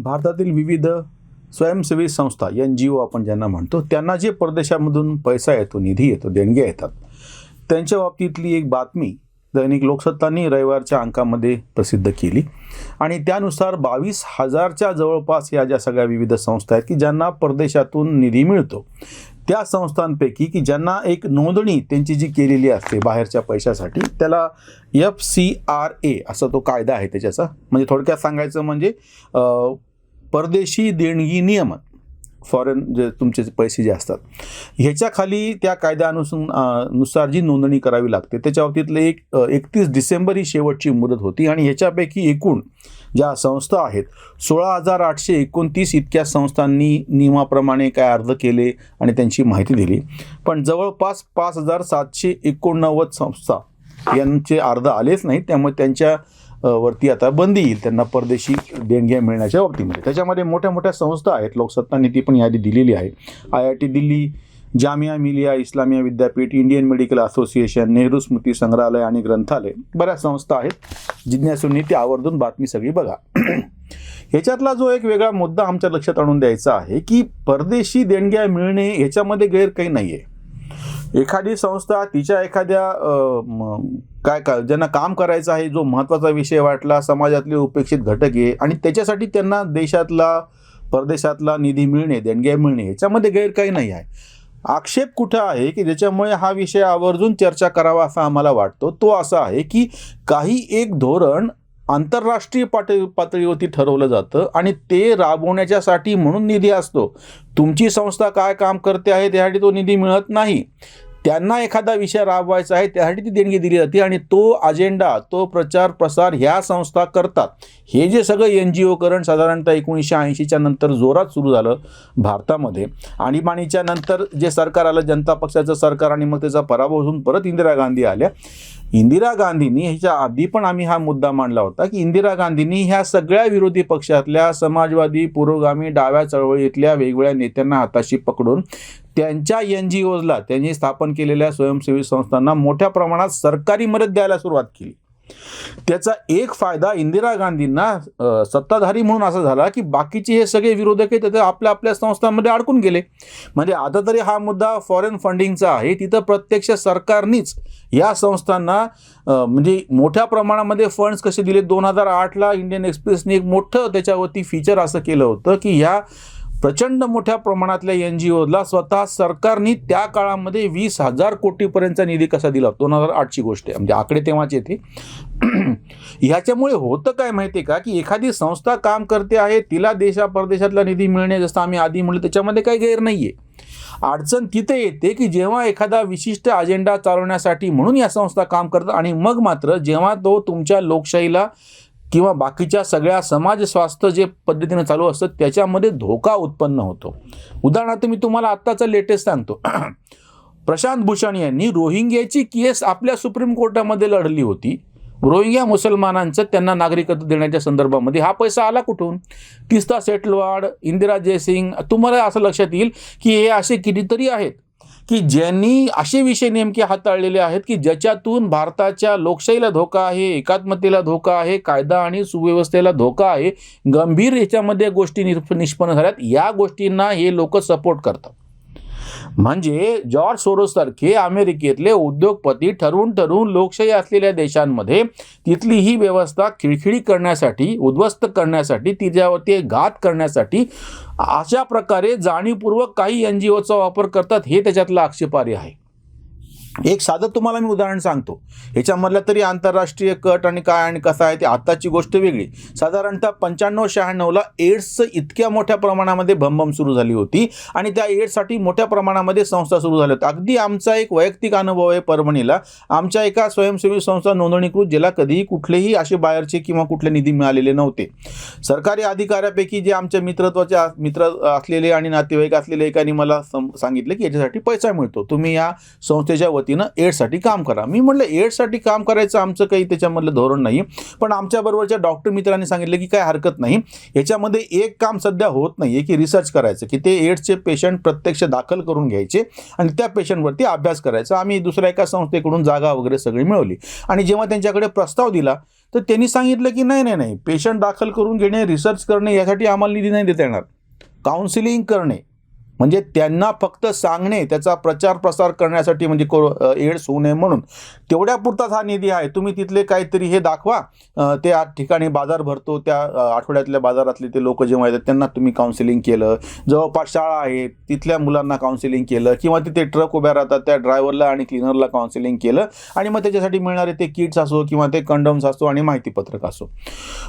भारतातील विविध स्वयंसेवी संस्था NGO आपण ज्यांना म्हणतो, त्यांना जे परदेशामधून पैसा येतो, निधी येतो, देणग्या येतात, त्यांच्या बाबतीतली एक बातमी दैनिक लोकसत्तांनी रविवारच्या अंकामध्ये प्रसिद्ध केली. आणि त्यानुसार 22,000च्या जवळपास या ज्या सगळ्या विविध संस्था आहेत की ज्यांना परदेशातून निधी मिळतो, त्या संस्थांपैकी की ज्यांना एक नोंदणी त्यांची जी केलेली असते बाहेरच्या पैशासाठी, त्याला FCRA असा तो कायदा आहे त्याच्याचा. म्हणजे थोडक्यात सांगायचं म्हणजे परदेशी देणगी नियमन, फॉरेन जे तुमचे पैसे जे असतात ह्याच्या खाली त्या कायद्यानुसार जी नोंदणी करावी लागते त्याच्या बाबतीतलं 31 डिसेंबर ही शेवटची मुदत होती. आणि ह्याच्यापैकी एकूण ज्या संस्था आहेत 16,829 इतक्या संस्थांनी नियमाप्रमाणे काय अर्ज केले आणि त्यांची माहिती दिली. पण जवळपास 5,789 संस्था यांचे अर्ज आलेच नाहीत, त्यामुळे त्यांच्या वरती आता बंदी येईल त्यांना परदेशी देणग्या मिळण्याच्या बाबतीमध्ये. त्याच्यामध्ये मोठ्या मोठ्या संस्था आहेत, लोकसत्तांनी ती पण यादी दिलेली आहे. IIT दिल्ली, जामिया मिलिया इस्लामिया विद्यापीठ, इंडियन मेडिकल असोसिएशन, नेहरू स्मृती संग्रहालय आणि ग्रंथालय, बऱ्याच संस्था आहेत. जिज्ञासूंनी ती आवर्जून बातमी सगळी बघा. ह्याच्यातला जो एक वेगळा मुद्दा आमच्या लक्षात आणून द्यायचा आहे की परदेशी देणग्या मिळणे ह्याच्यामध्ये गैर काही नाही आहे. एखादी संस्था तिच्या एखाद्या काय ज्यांना काम करायचं आहे, जो महत्त्वाचा विषय वाटला, समाजातले उपेक्षित घटक आहे आणि त्याच्यासाठी त्यांना देशातला परदेशातला निधी मिळणे, देणग्या मिळणे ह्याच्यामध्ये गैर काही नाही आहे. आक्षेप कुठं आहे की ज्याच्यामुळे हा विषय आवर्जून चर्चा करावा असा आम्हाला वाटतो, तो असा आहे की काही एक धोरण आंतरराष्ट्रीय पातळीवरती ठरवलं जातं आणि ते राबवण्याच्यासाठी म्हणून निधी असतो. तुमची संस्था काय काम करते आहे त्यासाठी तो निधी मिळत नाही. त्यांना एखादा विषय राबवायचा आहे त्यासाठी ती देणगी दिली जाते आणि तो अजेंडा, तो प्रचार प्रसार ह्या संस्था करतात. हे जे सगळं NGO करण साधारणतः 1980च्या नंतर जोरात सुरू झालं भारतामध्ये. आणीबाणीच्या नंतर जे सरकार आलं, जनता पक्षाचं सरकार, आणि मग त्याचा पराभव होऊन परत इंदिरा गांधी आल्या. इंदिरा गांधींनी ह्याच्या आधी पण आम्ही हा मुद्दा मांडला होता की इंदिरा गांधींनी ह्या सगळ्या विरोधी पक्षातल्या समाजवादी, पुरोगामी, डाव्या चळवळीतल्या वेगवेगळ्या नेत्यांना हाताशी पकडून त्यांच्या NGOजला, त्यांनी स्थापन केलेल्या स्वयंसेवी संस्थांना मोठ्या प्रमाणात सरकारी मदत द्यायला सुरुवात केली. त्याचा एक फायदा इंदिरा गांधींना सत्ताधारी म्हणून असा झाला की बाकीचे हे सगळे विरोधक आहेत आपल्या आपल्या संस्थांमध्ये अडकून गेले. म्हणजे आता तरी हा मुद्दा फॉरेन फंडिंगचा आहे, तिथं प्रत्यक्ष सरकारनीच या संस्थांना म्हणजे मोठ्या प्रमाणामध्ये फंड्स कसे दिले. 2008ला इंडियन एक्सप्रेसने एक मोठं त्याच्यावरती फीचर असं केलं होतं की ह्या प्रचंड मोठ्या प्रमाणातल्या NGOजला स्वतः सरकारने त्या काळामध्ये 20,000 कोटीपर्यंतचा निधी कसा दिला. 2008ची गोष्ट आहे, म्हणजे आकडे तेव्हाच येते. ह्याच्यामुळे होतं काय माहिती आहे का की एखादी संस्था काम करते आहे, तिला परदेशातला निधी मिळणे, जसं आम्ही आधी म्हणलं, त्याच्यामध्ये काही गैर नाही आहे. अडचण तिथे येते की जेव्हा एखादा विशिष्ट अजेंडा चालवण्यासाठी म्हणून या संस्था काम करतात आणि मग मात्र जेव्हा तो तुमच्या लोकशाहीला किंवा बाकीच्या सगळ्या समाज स्वास्थ्य जे पद्धतीने चालू असतं त्याच्यामध्ये धोका उत्पन्न होतो. उदाहरणार्थ मी तुम्हाला आत्ताचं लेटेस्ट सांगतो. प्रशांत भूषण यांनी रोहिंग्याची केस आपल्या सुप्रीम कोर्टामध्ये लढली होती. रोहिंग्या मुसलमानांचं त्यांना नागरिकत्व देण्याच्या संदर्भामध्ये हा पैसा आला कुठून? तीस्ता सेटलवाड, इंदिरा जयसिंग. तुम्हाला असं लक्षात येईल की हे असे कितीतरी आहेत की ज्यांनी असे विषय नेमके हाताळलेले आहेत की ज्याच्यातून भारताच्या लोकशाहीला धोका आहे, एकात्मतेला धोका आहे, कायदा आणि सुव्यवस्थेला धोका आहे. गंभीर याच्यामध्ये गोष्टी निष्पन्न झाल्यात. या गोष्टींना हे लोक सपोर्ट करतात. म्हणजे जॉर्ज सोरोस सारखे अमेरिकेतले उद्योगपती ठरवून लोकशाही असलेल्या देशांमध्ये तिथली ही व्यवस्था खिळखिळी करण्यासाठी, उद्ध्वस्त करण्यासाठी, तिच्यावरती घात करण्यासाठी अशा प्रकारे जाणीवपूर्वक काही NGOचा वापर करतात. हे त्याच्यातलं आक्षेपार्ह आहे. एक साधं तुम्हाला मी उदाहरण सांगतो. ह्याच्यामधला तरी आंतरराष्ट्रीय कट आणि काय आणि कसं आहे ते आत्ताची गोष्ट वेगळी. साधारणतः 95-96ला एड्सचं इतक्या मोठ्या प्रमाणामध्ये भमभम सुरू झाली होती आणि त्या एड्ससाठी मोठ्या प्रमाणामध्ये संस्था सुरू झाल्या होत्या. अगदी आमचा एक वैयक्तिक अनुभव आहे. परभणीला आमच्या एका स्वयंसेवी संस्था नोंदणीकृत, ज्याला कधीही कुठलेही असे बाहेरचे किंवा कुठले निधी मिळालेले नव्हते. सरकारी अधिकाऱ्यापैकी जे आमच्या मित्र असलेले आणि नातेवाईक असलेले एकाने मला सांगितलं की याच्यासाठी पैसा मिळतो, तुम्ही या संस्थेच्या वतीनं एड्ससाठी काम करा. मी म्हटलं एड्ससाठी काम करायचं आमचं काही त्याच्यामधलं धोरण नाही, पण आमच्याबरोबरच्या डॉक्टर मित्रांनी सांगितलं की काय हरकत नाही, याच्यामध्ये एक काम सध्या होत नाही आहे की रिसर्च करायचं, की ते एड्सचे पेशंट प्रत्यक्ष दाखल करून घ्यायचे आणि त्या पेशंटवरती अभ्यास करायचा. आम्ही दुसऱ्या एका संस्थेकडून जागा वगैरे सगळी मिळवली आणि जेव्हा त्यांच्याकडे प्रस्ताव दिला तर त्यांनी सांगितलं की नाही, पेशंट दाखल करून घेणे, रिसर्च करणे यासाठी आम्हाला निधी नाही देता येणार. काउन्सिलिंग करणे म्हणजे त्यांना फक्त सांगणे, त्याचा प्रचार प्रसार करण्यासाठी, म्हणजे एड्स होऊ नये म्हणून तेवढ्यापुरताच हा निधी आहे. तुम्ही तिथले काहीतरी हे दाखवा, ते ठिकाणी बाजार भरतो, त्या आठवड्यातल्या बाजारातले ते लोक जेव्हा येतात त्यांना तुम्ही काउन्सिलिंग केलं, जवळपास शाळा आहेत तिथल्या मुलांना काउन्सिलिंग केलं, किंवा तिथे ट्रक उभ्या राहतात त्या ड्रायव्हरला आणि क्लिनरला काउन्सिलिंग केलं, आणि मग त्याच्यासाठी मिळणारे ते किट्स असो किंवा ते कंडम्स असो आणि माहितीपत्रक असो.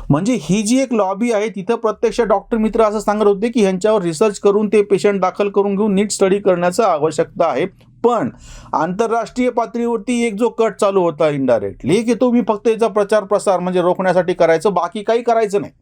म्हणजे ही जी एक लॉबी आहे तिथं प्रत्यक्ष डॉक्टर मित्र असं सांगत होते की ह्यांच्यावर रिसर्च करून ते पेशंट दाखल करून घेऊन नीट स्टडी करण्याची आवश्यकता आहे. पण आंतरराष्ट्रीय पातळीवरती एक जो कट चालू होता इनडायरेक्टली, की तुम्ही फक्त याचा प्रचार प्रसार म्हणजे रोखण्यासाठी करायचं, बाकी काही करायचं नाही.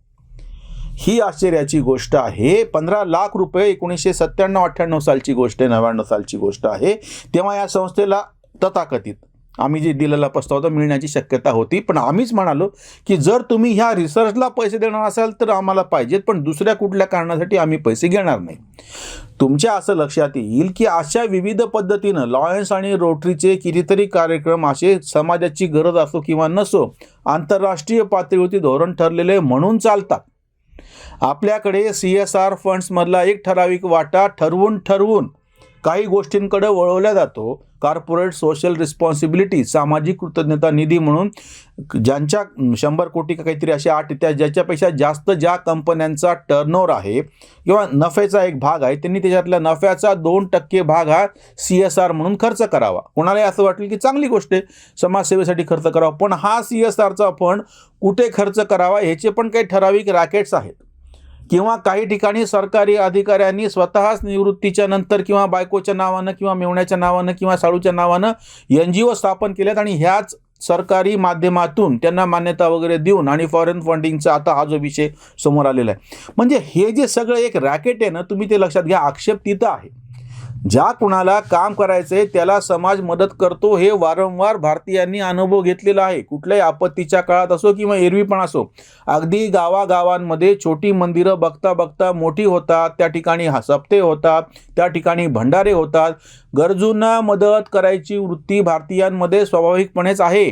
ही आश्चर्याची गोष्ट आहे. 15 लाख रुपये 1997-98 सालची गोष्ट आहे, 99 सालची गोष्ट आहे. तेव्हा या संस्थेला तथाकथित आम्ही जे दिलेला प्रस्ताव होता मिळण्याची शक्यता होती, पण आम्हीच म्हणालो की जर तुम्ही ह्या रिसर्चला पैसे देणार असाल तर आम्हाला पाहिजेत, पण दुसऱ्या कुठल्या कारणासाठी आम्ही पैसे घेणार नाही. तुमच्या असं लक्षात येईल की अशा विविध पद्धतीनं लॉयन्स आणि रोटरीचे कितीतरी कार्यक्रम असे समाजाची गरज असो किंवा नसो आंतरराष्ट्रीय पातळीवरती धोरण ठरलेले म्हणून चालतात. आपल्याकडे CSR फंड्समधला एक ठराविक वाटा ठरवून काही गोष्टींकडे वळवला जातो. कॉर्पोरेट सोशल रिस्पॉन्सिबिलिटी, सामाजिक कृतज्ञता निधी म्हणून ज्यांच्या 100 कोटी काहीतरी अशा 8 त्या ज्याच्यापेक्षा जास्त ज्या कंपन्यांचा टर्नओव्हर आहे किंवा नफ्याचा एक भाग आहे, त्यांनी त्याच्यातल्या नफ्याचा 2% भाग हा CSR म्हणून खर्च करावा. कोणालाही असं वाटेल की चांगली गोष्ट आहे, समाजसेवेसाठी खर्च करावा, पण हा CSRचा फंड कुठे खर्च करावा ह्याचे पण काही ठराविक रॅकेट्स आहेत. किंवा काही ठिकाणी सरकारी अधिकाऱ्यांनी स्वतःच निवृत्तीच्या नंतर किंवा बायकोच्या नावानं किंवा मेवण्याच्या नावानं किंवा साळूच्या नावानं NGO स्थापन केल्यात आणि ह्याच सरकारी माध्यमातून त्यांना मान्यता वगैरे देऊन आणि फॉरेन फंडिंगचा आता हा जो विषय समोर आलेला आहे. म्हणजे हे जे सगळं एक रॅकेट आहे ना, तुम्ही ते लक्षात घ्या. आक्षेप तिथं आहे. ज्या कुणाला काम करायचंय त्याला समाज मदत करतो, हे वारंवार भारतीयांनी अनुभव घेतलेला आहे. कुठल्याही आपत्तीच्या काळात असो किंवा एरवी पण असो, अगदी गावागावांमध्ये छोटी मंदिरं बघता बघता मोठी होतात, त्या ठिकाणी सप्ते होतात, त्या ठिकाणी भंडारे होतात. गरजूंना मदत करायची वृत्ती भारतीयांमध्ये स्वाभाविकपणेच आहे.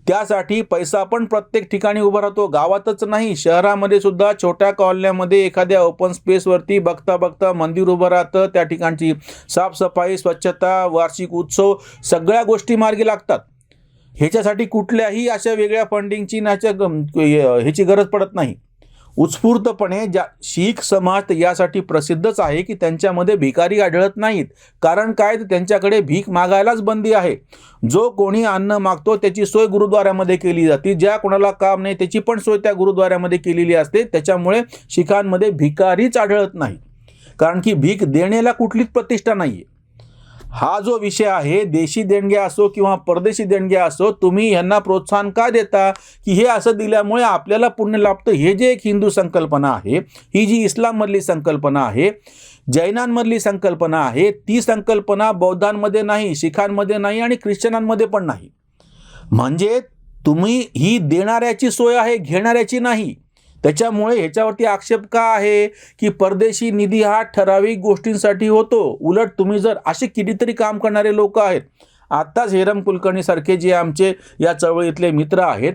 त्यासाठी पैसा पण प्रत्येक ठिकाणी उभा राहतो. गावातच नाही, शहरामध्ये सुद्धा छोट्या कॉलन्यामध्ये एखाद्या ओपन स्पेसवरती बघता बघता मंदिर उभं राहतं. त्या ठिकाणची साफसफाई, स्वच्छता, वार्षिक उत्सव सगळ्या गोष्टी मार्गी लागतात. ह्याच्यासाठी कुठल्याही अशा वेगळ्या फंडिंगची ह्याची गरज पडत नाही. उत्स्फूर्तपणे शीख समाज यासाठी प्रसिद्धच आहे की त्यांच्यामध्ये भिकारी आढळत नाहीत. कारण काय, तर त्यांच्याकडे भीक मागायलाच बंदी आहे. जो कोणी अन्न मागतो त्याची सोय गुरुद्वाऱ्यामध्ये केली जाते. ज्या कोणाला काम नाही त्याची पण सोय त्या गुरुद्वाऱ्यामध्ये केलेली असते. त्याच्यामुळे शीखांमध्ये भिकारीच आढळत नाही, कारण की भीक देण्याला कुठलीच प्रतिष्ठा नाही आहे. हा जो विषय आहे, देशी देणग्या असो किंवा परदेशी देणग्या असो, तुम्ही यांना प्रोत्साहन का देता की हे असं दिल्यामुळे आपल्याला पुण्य लाभतं. हे जे एक हिंदू संकल्पना आहे, ही जी इस्लाममधली संकल्पना आहे, जैनांमधली संकल्पना आहे, ती संकल्पना बौद्धांमध्ये नाही, शीखांमध्ये नाही आणि ख्रिश्चनांमध्ये पण नाही. म्हणजे तुम्ही ही देणाऱ्याची सोय आहे, घेणाऱ्याची नाही. त्याच्यामुळे ह्याच्यावरती आक्षेप का आहे की परदेशी निधी हा ठराविक गोष्टींसाठी होतो. उलट तुम्ही जर असे कितीतरी काम करणारे लोक आहेत, आत्ताच हेरम कुलकर्णी सारखे जे आमचे या चळवळीतले मित्र आहेत,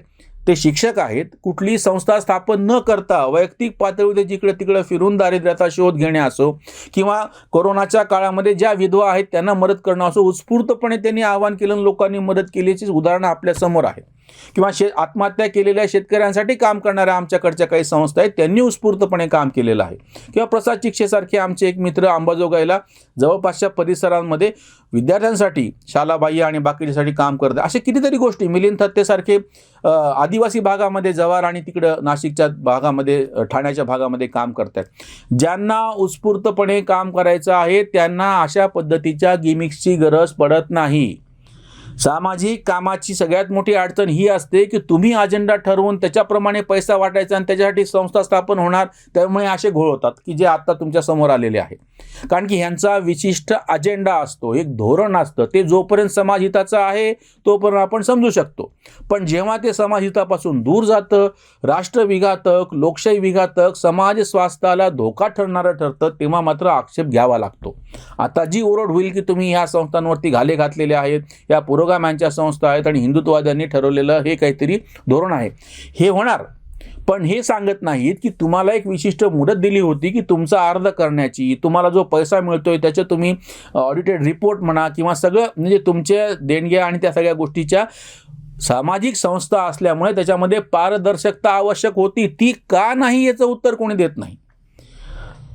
ते शिक्षक आहेत, कुठली संस्था स्थापन न करता वैयक्तिक पातळीवर जिकडे तिकडे फिरून दारिद्र्याचा शोध घेणे असो किंवा कोरोनाच्या काळामध्ये ज्या विधवा आहेत त्यांना मदत करणं असो, उत्स्फूर्तपणे त्यांनी आवाहन केलं, लोकांनी मदत केल्याची उदाहरणं आपल्या समोर आहेत. किंवा आत्महत्या केलेल्या शेतकऱ्यांसाठी काम करणाऱ्या आमच्याकडच्या काही संस्था आहेत, त्यांनी उत्स्फूर्तपणे काम केलेलं आहे. किंवा प्रसाद चिक्षेसारखे आमचे एक मित्र अंबाजोगाईला जवळपासच्या परिसरांमध्ये विद्यार्थ्यांसाठी शालाबाह्य आणि बाकीच्यासाठी काम करतात. अशा कितीतरी गोष्टी, मिलिंद थत्तेसारखे आदिवासी भागामध्ये जव्हार आणि तिकडं नाशिकच्या भागामध्ये, ठाण्याच्या भागामध्ये काम करतात. ज्यांना उत्स्फूर्तपणे काम करायचं आहे त्यांना अशा पद्धतीच्या गिमिक्सची गरज पडत नाही. सामाजिक कामाची सगळ्यात मोठी अडचण ही असते की तुम्ही अजेंडा ठरवून त्याच्याप्रमाणे पैसा वाटायचा आणि त्याच्यासाठी संस्था स्थापन होणार, त्यामुळे असे घोळ होतात की जे आता तुमच्या समोर आलेले आहे. कारण की ह्यांचा विशिष्ट अजेंडा असतो, एक धोरण असतं. ते जोपर्यंत समाजहिताचं आहे तोपर्यंत आपण समजू शकतो, पण जेव्हा ते समाजहितापासून दूर जातं, राष्ट्रविघातक, लोकशाही विघातक, समाज स्वास्थ्याला धोका ठरणारं ठरतं, तेव्हा मात्र आक्षेप घ्यावा लागतो. आता जी ओरड होईल की तुम्ही ह्या संस्थांवरती घाले घातलेले आहेत, या पुरोगाम्यांच्या संस्था आहेत आणि हिंदुत्ववाद्यांनी ठरवलेलं हे काहीतरी धोरण आहे, हे होणार. पण हे सांगत नाहीत की तुम्हाला एक विशिष्ट मुदत दिली होती की तुमचा अर्ज करण्याची, तुम्हाला जो पैसा मिळतोय त्याचे तुम्ही ऑडिटेड रिपोर्ट म्हणा किंवा सगळं म्हणजे तुमच्या देणग्या आणि त्या सगळ्या गोष्टीच्या सामाजिक संस्था असल्यामुळे त्याच्यामध्ये पारदर्शकता आवश्यक होती. ती का नाही याचं उत्तर कोणी देत नाही.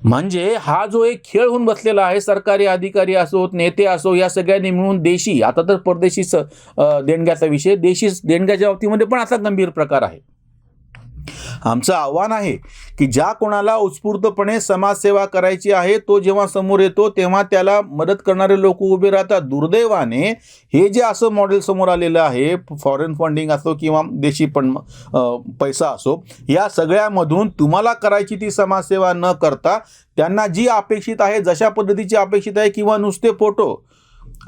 म्हणजे हा जो एक खेळ होऊन बसलेला आहे, सरकारी अधिकारी असोत, नेते असो, या सगळ्यांनी मिळून देशी, आता तर परदेशी देणग्याचा विषय, देशी देणग्याच्या बाबतीमध्ये पण असा गंभीर प्रकार आहे. आमचं आव्हान आहे की ज्या कोणाला उत्स्फूर्तपणे समाजसेवा करायची आहे तो जेव्हा समोर येतो तेव्हा त्याला मदत करणारे लोक उभे राहतात. दुर्दैवाने हे जे असं मॉडेल समोर आलेलं आहे, फॉरेन फंडिंग असो किंवा देशी पण पैसा असो, या सगळ्यामधून तुम्हाला करायची ती समाजसेवा न करता त्यांना जी अपेक्षित आहे, जशा पद्धतीची अपेक्षित आहे किंवा नुसते फोटो,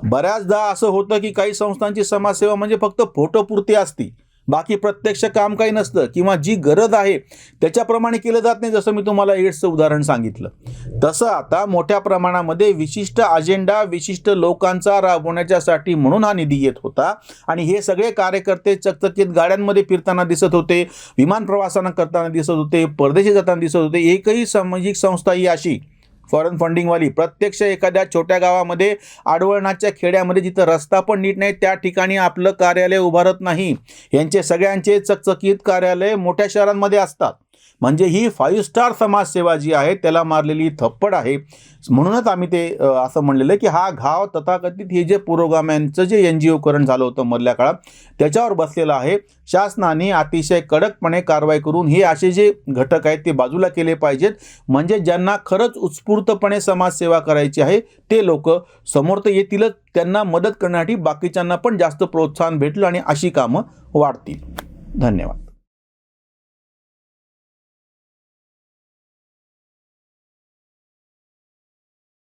बऱ्याचदा असं होतं की काही संस्थांची समाजसेवा म्हणजे फक्त फोटोपुरती असती, बाकी प्रत्यक्ष काम काही नसतं किंवा जी गरज आहे त्याच्याप्रमाणे केलं जात नाही. जसं मी तुम्हाला एड्सचं उदाहरण सांगितलं तसं आता मोठ्या प्रमाणामध्ये विशिष्ट अजेंडा विशिष्ट लोकांचा राबवण्याच्यासाठी म्हणून हा निधी येत होता आणि हे सगळे कार्यकर्ते चकचकीत गाड्यांमध्ये फिरताना दिसत होते, विमान प्रवासानं करताना दिसत होते, परदेशी जाताना दिसत होते. एकही सामाजिक संस्था ही अशी फॉरेन फंडिंगवाली प्रत्यक्ष एखाद्या छोट्या गावामध्ये आडवळणाच्या खेड्यामध्ये जिथं रस्ता पण नीट नाही त्या ठिकाणी आपलं कार्यालय उभारत नाही. यांचे सगळ्यांचे चकचकीत कार्यालय मोठ्या शहरांमध्ये असतात. म्हणजे ही 5 स्टार समाजसेवा जी आहे त्याला मारलेली थप्पड आहे. म्हणूनच आम्ही ते असं म्हणलेलं की हा घाव तथाकथित हे जे पुरोगाम्यांचं जे NGOकरण झालं होतं मधल्या काळात त्याच्यावर बसलेला आहे. शासनाने अतिशय कडकपणे कारवाई करून हे असे जे घटक आहेत ते बाजूला केले पाहिजेत. म्हणजे ज्यांना खरंच उत्स्फूर्तपणे समाजसेवा करायची आहे ते लोक समोर तर येतीलच, त्यांना मदत करण्यासाठी बाकीच्यांना पण जास्त प्रोत्साहन भेटलं आणि अशी कामं वाढतील. धन्यवाद.